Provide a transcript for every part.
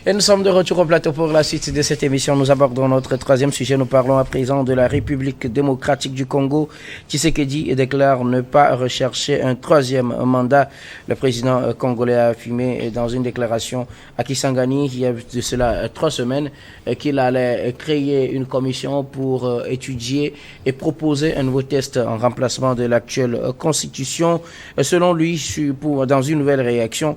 Et nous sommes de retour au plateau pour la suite de cette émission. Nous abordons notre troisième sujet. Nous parlons à présent de la République démocratique du Congo. Tshisekedi déclare ne pas rechercher un troisième mandat. Le président congolais a affirmé dans une déclaration à Kisangani, il y a de cela 3 semaines, qu'il allait créer une commission pour étudier et proposer un nouveau test en remplacement de l'actuelle constitution. Selon lui, dans une nouvelle réaction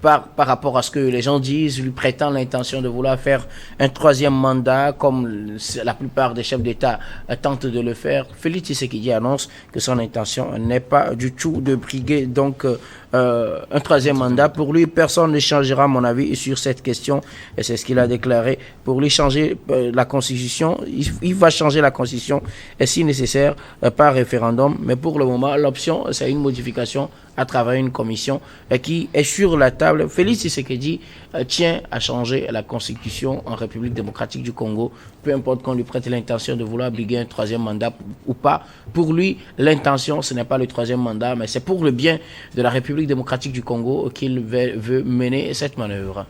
par rapport à ce que les gens disent, lui prétend l'intention de vouloir faire un troisième mandat, comme la plupart des chefs d'État tentent de le faire. Félix Tshisekedi annonce que son intention n'est pas du tout de briguer donc un troisième mandat. Pour lui, personne ne changera mon avis sur cette question, et c'est ce qu'il a déclaré. Pour lui, changer la Constitution, il va changer la Constitution, et si nécessaire, par référendum. Mais pour le moment, l'option, c'est une modification à travers une commission qui est sur la table. Félix Tshisekedi tient à changer la Constitution en République démocratique du Congo, peu importe qu'on lui prête l'intention de vouloir briguer un troisième mandat ou pas. Pour lui, l'intention, ce n'est pas le troisième mandat, mais c'est pour le bien de la République démocratique du Congo qu'il veut mener cette manœuvre.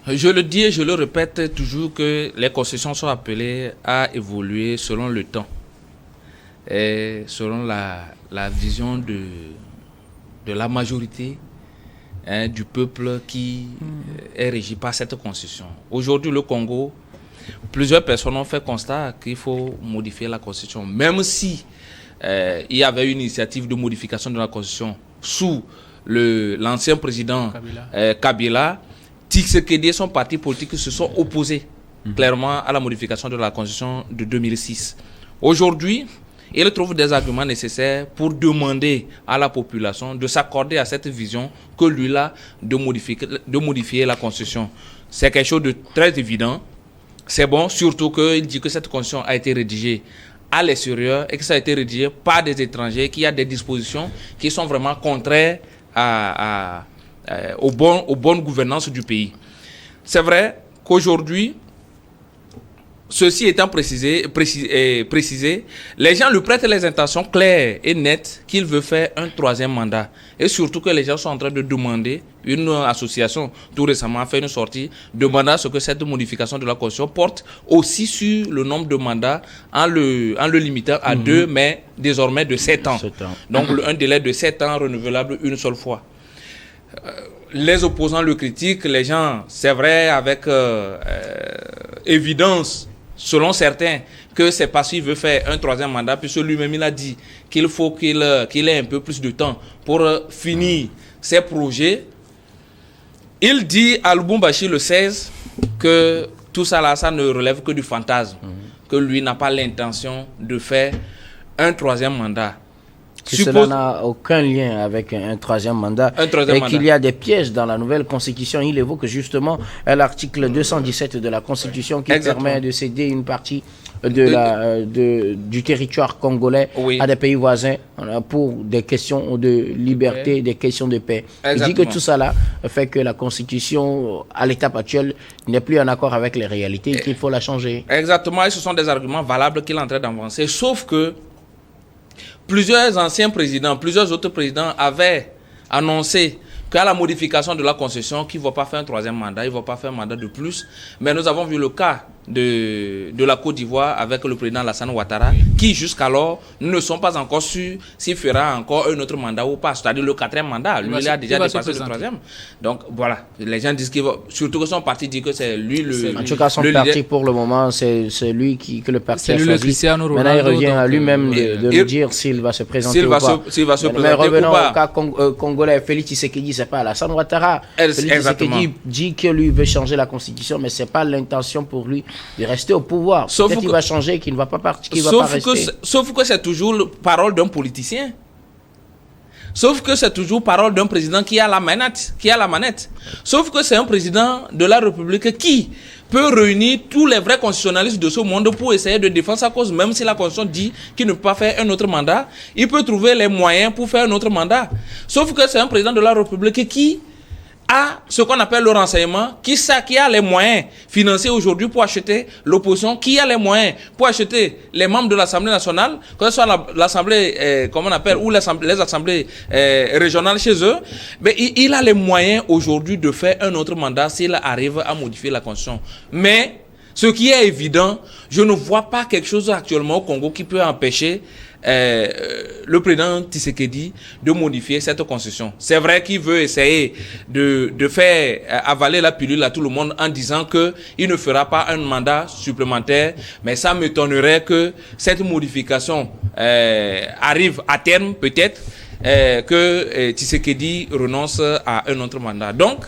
Je le dis et je le répète toujours que les constitutions sont appelées à évoluer selon le temps et selon la vision de la majorité du peuple qui est régi par cette constitution. Aujourd'hui, le Congo, plusieurs personnes ont fait constat qu'il faut modifier la constitution, même si il y avait une initiative de modification de la constitution sous l'ancien président Kabila. Tshisekedi et son parti politique se sont opposés clairement à la modification de la constitution de 2006. Aujourd'hui, il trouve des arguments nécessaires pour demander à la population de s'accorder à cette vision que lui a de modifier la Constitution. C'est quelque chose de très évident. C'est bon, surtout qu'il dit que cette Constitution a été rédigée à l'extérieur et que ça a été rédigé par des étrangers, qu'il y a des dispositions qui sont vraiment contraires aux bonnes gouvernances du pays. C'est vrai qu'aujourd'hui, ceci étant précisé, les gens lui prêtent les intentions claires et nettes qu'il veut faire un troisième mandat. Et surtout que les gens sont en train de demander, une association tout récemment a fait une sortie, demandant à ce que cette modification de la Constitution porte aussi sur le nombre de mandats en le limitant à 2, mais désormais de 7 ans. Donc un délai de 7 ans renouvelable une seule fois. Les opposants le critiquent, les gens, c'est vrai, avec évidence, selon certains, que c'est parce qu'il veut faire un troisième mandat, puisque lui-même il a dit qu'il faut qu'il ait un peu plus de temps pour finir ses projets. Il dit à Lubumbashi le 16 que tout ça là, ça ne relève que du fantasme, que lui n'a pas l'intention de faire un troisième mandat. Cela n'a aucun lien avec un troisième mandat et qu'il y a des pièges dans la nouvelle constitution. Il évoque justement l'article 217 de la constitution qui permet de céder une partie du territoire congolais à des pays voisins pour des questions de liberté, des questions de paix. Il dit que tout ça là fait que la constitution à l'étape actuelle n'est plus en accord avec les réalités et qu'il faut la changer. Exactement, et ce sont des arguments valables qu'il est en train d'avancer, sauf que plusieurs anciens présidents, plusieurs autres présidents avaient annoncé qu'à la modification de la Constitution, qu'il ne va pas faire un troisième mandat, il ne va pas faire un mandat de plus. Mais nous avons vu le cas de la Côte d'Ivoire avec le président Alassane Ouattara, qui jusqu'alors ne sont pas encore sûrs s'il fera encore un autre mandat ou pas, c'est-à-dire le 4e mandat. Lui, il a déjà dépassé le 3e. Donc voilà, les gens disent qu'il va, surtout que son parti dit que c'est lui le... En tout cas, son parti pour le moment, c'est lui que le parti a choisi. Maintenant, il revient à lui-même de nous dire s'il va se présenter ou pas. Mais revenons au cas congolais, Félix Tshisekedi, c'est pas Alassane Ouattara. Félix Tshisekedi dit que lui veut changer la constitution, mais c'est pas l'intention pour lui de rester au pouvoir. Peut-être qu'il va changer, qu'il ne va pas partir, qu'il ne va pas rester. Sauf que c'est toujours parole d'un politicien. Sauf que c'est toujours parole d'un président qui a la manette. Sauf que c'est un président de la République qui peut réunir tous les vrais constitutionnalistes de ce monde pour essayer de défendre sa cause, même si la Constitution dit qu'il ne peut pas faire un autre mandat. Il peut trouver les moyens pour faire un autre mandat. Sauf que c'est un président de la République qui a ce qu'on appelle le renseignement, qui a les moyens financiers aujourd'hui pour acheter l'opposition, qui a les moyens pour acheter les membres de l'Assemblée nationale, que ce soit l'Assemblée, comment on appelle, ou les assemblées régionales chez eux, mais il a les moyens aujourd'hui de faire un autre mandat s'il arrive à modifier la Constitution. Mais ce qui est évident, je ne vois pas quelque chose actuellement au Congo qui peut empêcher le président Tshisekedi de modifier cette constitution. C'est vrai qu'il veut essayer de faire avaler la pilule à tout le monde en disant qu'il ne fera pas un mandat supplémentaire, mais ça m'étonnerait que cette modification arrive à terme peut-être, que Tshisekedi renonce à un autre mandat. Donc,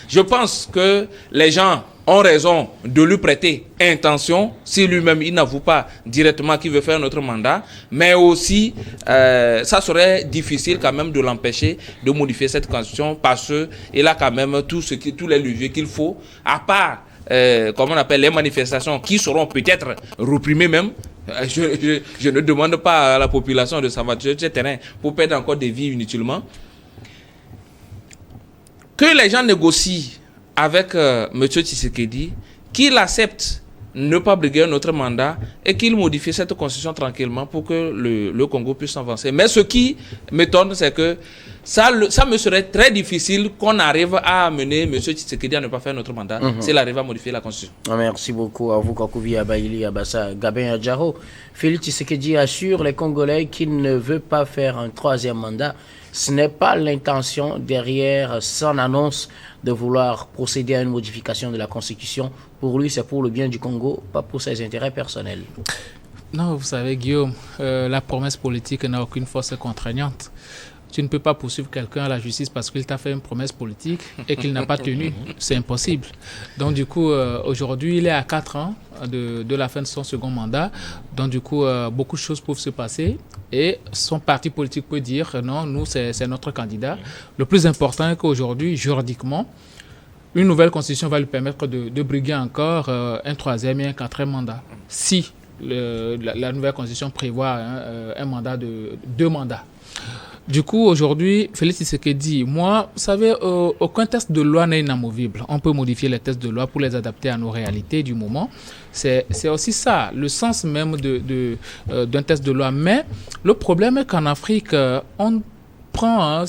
je pense que les gens ont raison de lui prêter intention si lui-même il n'avoue pas directement qu'il veut faire un autre mandat, mais aussi ça serait difficile quand même de l'empêcher de modifier cette constitution parce qu'il a quand même tous les leviers qu'il faut, à part comment on appelle les manifestations qui seront peut-être réprimées même. Je ne demande pas à la population de s'aventurer sur ce terrain pour perdre encore des vies inutilement. Que les gens négocient avec M. Tshisekedi, qu'il accepte ne pas briguer un autre mandat et qu'il modifie cette constitution tranquillement pour que le Congo puisse avancer. Mais ce qui m'étonne, c'est que ça me serait très difficile qu'on arrive à amener M. Tshisekedi à ne pas faire un autre mandat s'il arrive à modifier la constitution. Merci beaucoup à vous, Kakouvi Abaïli Abassa Gabin Adjaro. Félix Tshisekedi assure les Congolais qu'il ne veut pas faire un troisième mandat. Ce n'est pas l'intention derrière son annonce de vouloir procéder à une modification de la Constitution. Pour lui, c'est pour le bien du Congo, pas pour ses intérêts personnels. Non, vous savez, Guillaume, la promesse politique n'a aucune force contraignante. Tu ne peux pas poursuivre quelqu'un à la justice parce qu'il t'a fait une promesse politique et qu'il n'a pas tenu. C'est impossible. Donc, du coup, aujourd'hui, il est à 4 ans de la fin de son second mandat. Donc, du coup, beaucoup de choses peuvent se passer. Et son parti politique peut dire non, nous, c'est notre candidat. Le plus important est qu'aujourd'hui, juridiquement, une nouvelle constitution va lui permettre de briguer encore un troisième et un quatrième mandat. Si la nouvelle constitution prévoit un mandat de 2 mandats. Du coup, aujourd'hui, Félix Tshisekedi, moi, vous savez, aucun texte de loi n'est inamovible. On peut modifier les textes de loi pour les adapter à nos réalités du moment. C'est aussi ça, le sens même d'un texte de loi. Mais le problème est qu'en Afrique, on prend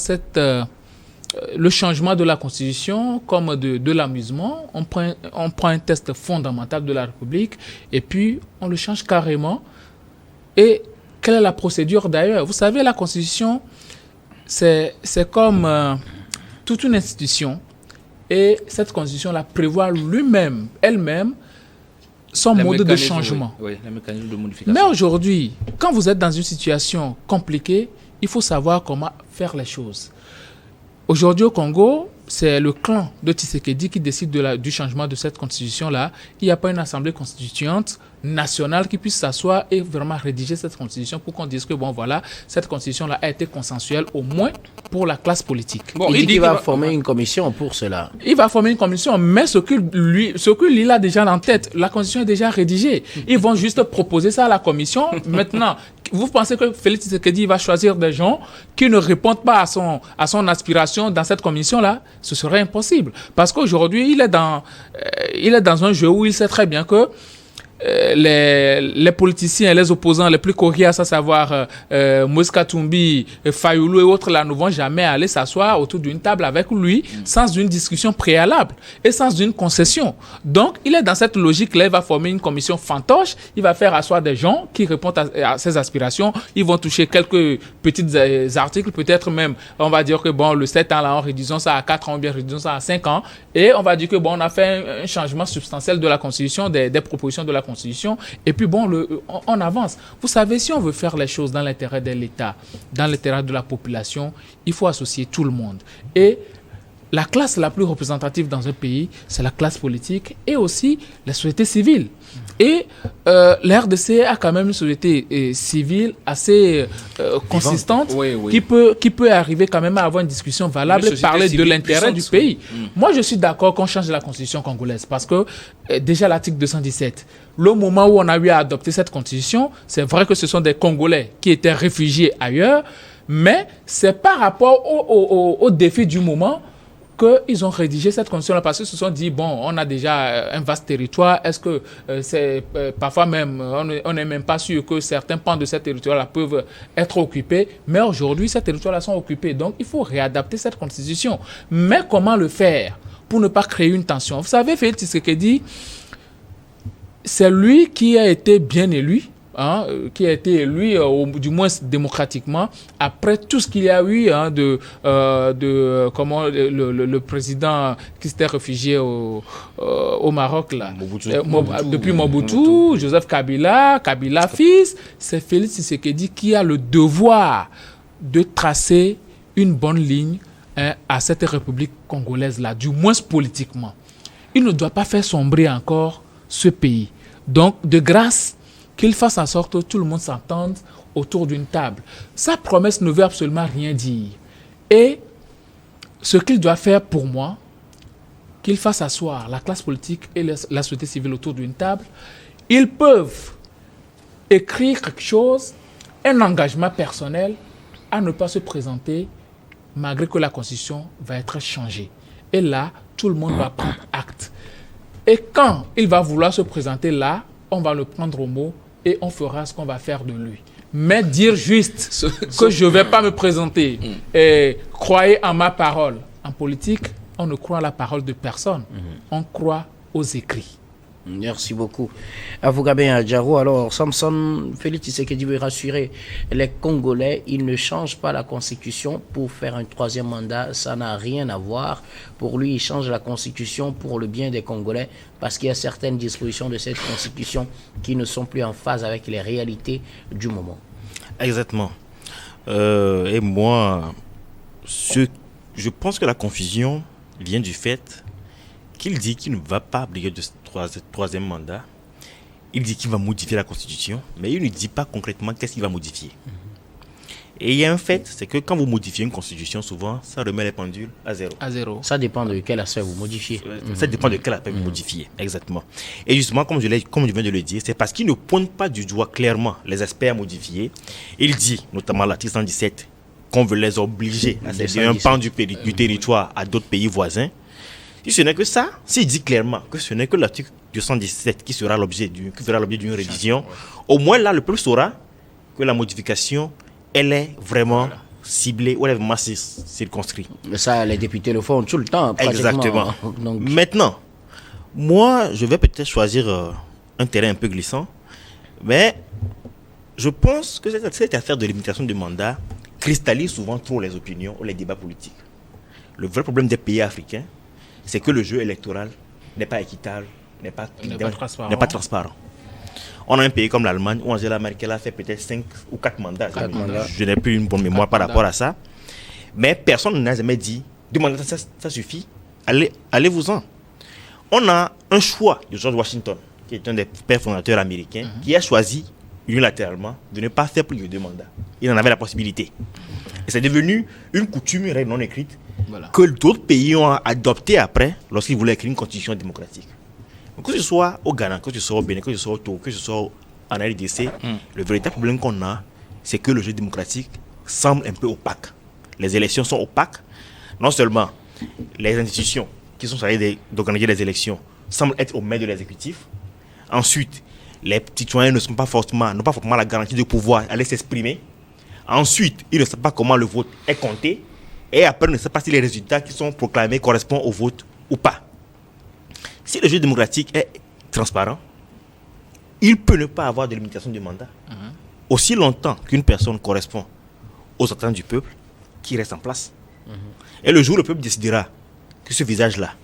le changement de la Constitution comme de l'amusement. On prend un texte fondamental de la République et puis on le change carrément. Et quelle est la procédure d'ailleurs? Vous savez, la Constitution, c'est comme toute une institution. Et cette Constitution-là prévoit elle-même, son mode de changement. Oui, les mécanismes de modification. Mais aujourd'hui, quand vous êtes dans une situation compliquée, il faut savoir comment faire les choses. Aujourd'hui au Congo, c'est le clan de Tshisekedi qui décide du changement de cette constitution-là. Il n'y a pas une assemblée constituante nationale qui puisse s'asseoir et vraiment rédiger cette constitution pour qu'on dise que bon voilà, cette constitution-là a été consensuelle au moins pour la classe politique. Bon, il dit qu'il va former une commission pour cela. Il va former une commission, mais ce que lui a déjà en tête, la constitution est déjà rédigée. Ils vont juste proposer ça à la commission. Maintenant, vous pensez que Félix Tshisekedi va choisir des gens qui ne répondent pas à son aspiration dans cette commission-là? Ce serait impossible. Parce qu'aujourd'hui, il est dans un jeu où il sait très bien que les politiciens, les opposants les plus coriaces, à savoir Moïse Katumbi, Fayoulou et autres, là, ne vont jamais aller s'asseoir autour d'une table avec lui sans une discussion préalable et sans une concession. Donc, il est dans cette logique-là, il va former une commission fantoche, il va faire asseoir des gens qui répondent à ses aspirations, ils vont toucher quelques petits articles, peut-être même, on va dire que bon, le 7 ans, là, en réduisant ça à 4 ans, bien réduisant ça à 5 ans, et on va dire que bon, on a fait un changement substantiel de la Constitution, des propositions de la Constitution, et puis bon, on avance. Vous savez, si on veut faire les choses dans l'intérêt de l'État, dans l'intérêt de la population, il faut associer tout le monde. Et la classe la plus représentative dans un pays, c'est la classe politique et aussi la société civile. Et la RDC a quand même une société civile assez consistante, oui. Qui peut arriver quand même à avoir une discussion valable et parler de l'intérêt du pays. Moi, je suis d'accord qu'on change la constitution congolaise parce que déjà l'article 217, le moment où on a eu à adopter cette constitution, c'est vrai que ce sont des Congolais qui étaient réfugiés ailleurs, mais c'est par rapport au défi du moment qu'ils ont rédigé cette constitution-là parce qu'ils se sont dit, bon, on a déjà un vaste territoire, est-ce que parfois même, on n'est même pas sûr que certains pans de ce territoire-là peuvent être occupés, mais aujourd'hui, ces territoires-là sont occupés. Donc, il faut réadapter cette constitution. Mais comment le faire pour ne pas créer une tension? Vous savez, Félix Tshisekedi, c'est lui qui a été bien élu, qui a été élu, du moins démocratiquement, après tout ce qu'il y a eu le président qui s'était réfugié au Maroc, là. Depuis Mobutu, Joseph Kabila fils. C'est Félix Tshisekedi qui a le devoir de tracer une bonne ligne à cette République congolaise-là, du moins politiquement. Il ne doit pas faire sombrer encore ce pays. Donc, de grâce, qu'il fasse en sorte que tout le monde s'entende autour d'une table. Sa promesse ne veut absolument rien dire. Et ce qu'il doit faire pour moi, qu'il fasse asseoir la classe politique et la société civile autour d'une table, ils peuvent écrire quelque chose, un engagement personnel à ne pas se présenter malgré que la Constitution va être changée. Et là, tout le monde va prendre acte. Et quand il va vouloir se présenter là, on va le prendre au mot et on fera ce qu'on va faire de lui. Mais dire juste que je ne vais pas me présenter et croyez en ma parole. En politique, on ne croit à la parole de personne. On croit aux écrits. Merci beaucoup. À vous, Gabin Adjaro. Alors, Samson, Félix Tshisekedi veut rassurer les Congolais. Il ne change pas la Constitution pour faire un troisième mandat. Ça n'a rien à voir. Pour lui, il change la Constitution pour le bien des Congolais parce qu'il y a certaines dispositions de cette Constitution qui ne sont plus en phase avec les réalités du moment. Exactement. Et moi, je pense que la confusion vient du fait qu'il dit qu'il ne va pas briguer de troisième mandat. Il dit qu'il va modifier la Constitution, mais il ne dit pas concrètement qu'est-ce qu'il va modifier. Et il y a un fait, c'est que quand vous modifiez une Constitution, souvent, ça remet les pendules à zéro. Ça dépend de quel aspect vous modifiez. Ça dépend de quel aspect vous modifiez, exactement. Et justement, comme je viens de le dire, c'est parce qu'il ne pointe pas du doigt clairement les aspects à modifier. Il dit, notamment l'article 117, qu'on veut les obliger à céder un pan du territoire à d'autres pays voisins. Si ce n'est que ça, s'il dit clairement que ce n'est que l'article 217 qui fera l'objet d'une révision, au moins là, le peuple saura que la modification, elle est vraiment ciblée ou elle est vraiment circonscrite. Ça, les députés le font tout le temps, pratiquement. Exactement. Donc... Maintenant, moi, je vais peut-être choisir un terrain un peu glissant, mais je pense que cette affaire de limitation du mandat cristallise souvent trop les opinions ou les débats politiques. Le vrai problème des pays africains, c'est que le jeu électoral n'est pas équitable, n'est pas transparent. On a un pays comme l'Allemagne où Angela Merkel a fait peut-être 5 ou 4 mandats. Je n'ai plus une bonne mémoire par rapport à ça. Mais personne n'a jamais dit, 2 mandats, ça suffit, allez-vous-en. On a un choix de George Washington, qui est un des pères fondateurs américains, qui a choisi unilatéralement de ne pas faire plus de 2 mandats. Il en avait la possibilité. Et c'est devenu une coutume, une règle non écrite, que d'autres pays ont adopté après lorsqu'ils voulaient écrire une constitution démocratique. Donc, que ce soit au Ghana, que ce soit au Bénin, que ce soit au Togo, que ce soit en RDC, le véritable problème qu'on a, c'est que le jeu démocratique semble un peu opaque. Les élections sont opaques. Non seulement les institutions qui sont chargées d'organiser les élections semblent être aux mains de l'exécutif. Ensuite, les citoyens n'ont pas forcément la garantie de pouvoir aller s'exprimer. Ensuite, ils ne savent pas comment le vote est compté. Et après, ils ne savent pas si les résultats qui sont proclamés correspondent au vote ou pas. Si le jeu démocratique est transparent, il peut ne pas avoir de limitation du mandat. Aussi longtemps qu'une personne correspond aux attentes du peuple, qui reste en place. Et le jour où le peuple décidera que ce visage-là,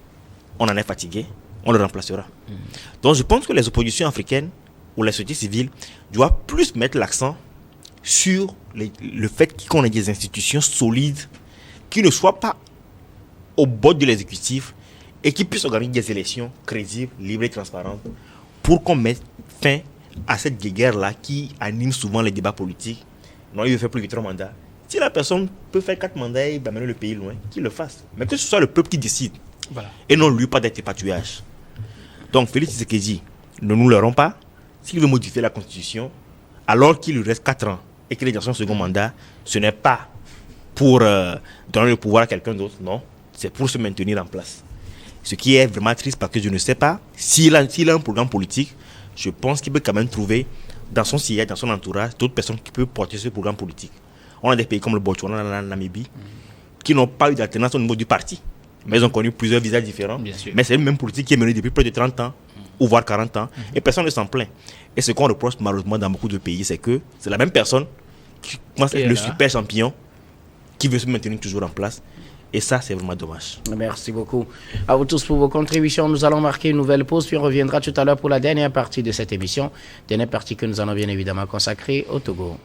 on en est fatigué, on le remplacera. Donc je pense que les oppositions africaines ou la société civile doivent plus mettre l'accent sur le fait qu'on ait des institutions solides qui ne soient pas au bord de l'exécutif et qui puissent organiser des élections crédibles, libres et transparentes pour qu'on mette fin à cette guerre-là qui anime souvent les débats politiques. Non, il veut faire plus de 3 mandats. Si la personne peut faire 4 mandats et mener le pays loin, qu'il le fasse. Mais que ce soit le peuple qui décide. Et non lui, pas d'être patouillage. Donc Félix Tshisekedi, ne nous leurrons pas. S'il veut modifier la constitution, alors qu'il lui reste 4 ans et qu'il est dans son second mandat, ce n'est pas pour donner le pouvoir à quelqu'un d'autre, non. c'est pour se maintenir en place. Ce qui est vraiment triste parce que je ne sais pas s'il a un programme politique, je pense qu'il peut quand même trouver dans son siège, dans son entourage, d'autres personnes qui peuvent porter ce programme politique. On a des pays comme le Botswana, la Namibie, qui n'ont pas eu d'alternance au niveau du parti. Mais ils ont connu plusieurs visages différents. Mais c'est une même politique qui est menée depuis près de 30 ans, ou voire 40 ans, et personne ne s'en plaint. Et ce qu'on reproche malheureusement dans beaucoup de pays, c'est que c'est la même personne qui commence à être le super champion, qui veut se maintenir toujours en place. Et ça, c'est vraiment dommage. Merci beaucoup à vous tous pour vos contributions. Nous allons marquer une nouvelle pause, puis on reviendra tout à l'heure pour la dernière partie de cette émission. Dernière partie que nous allons bien évidemment consacrer au Togo.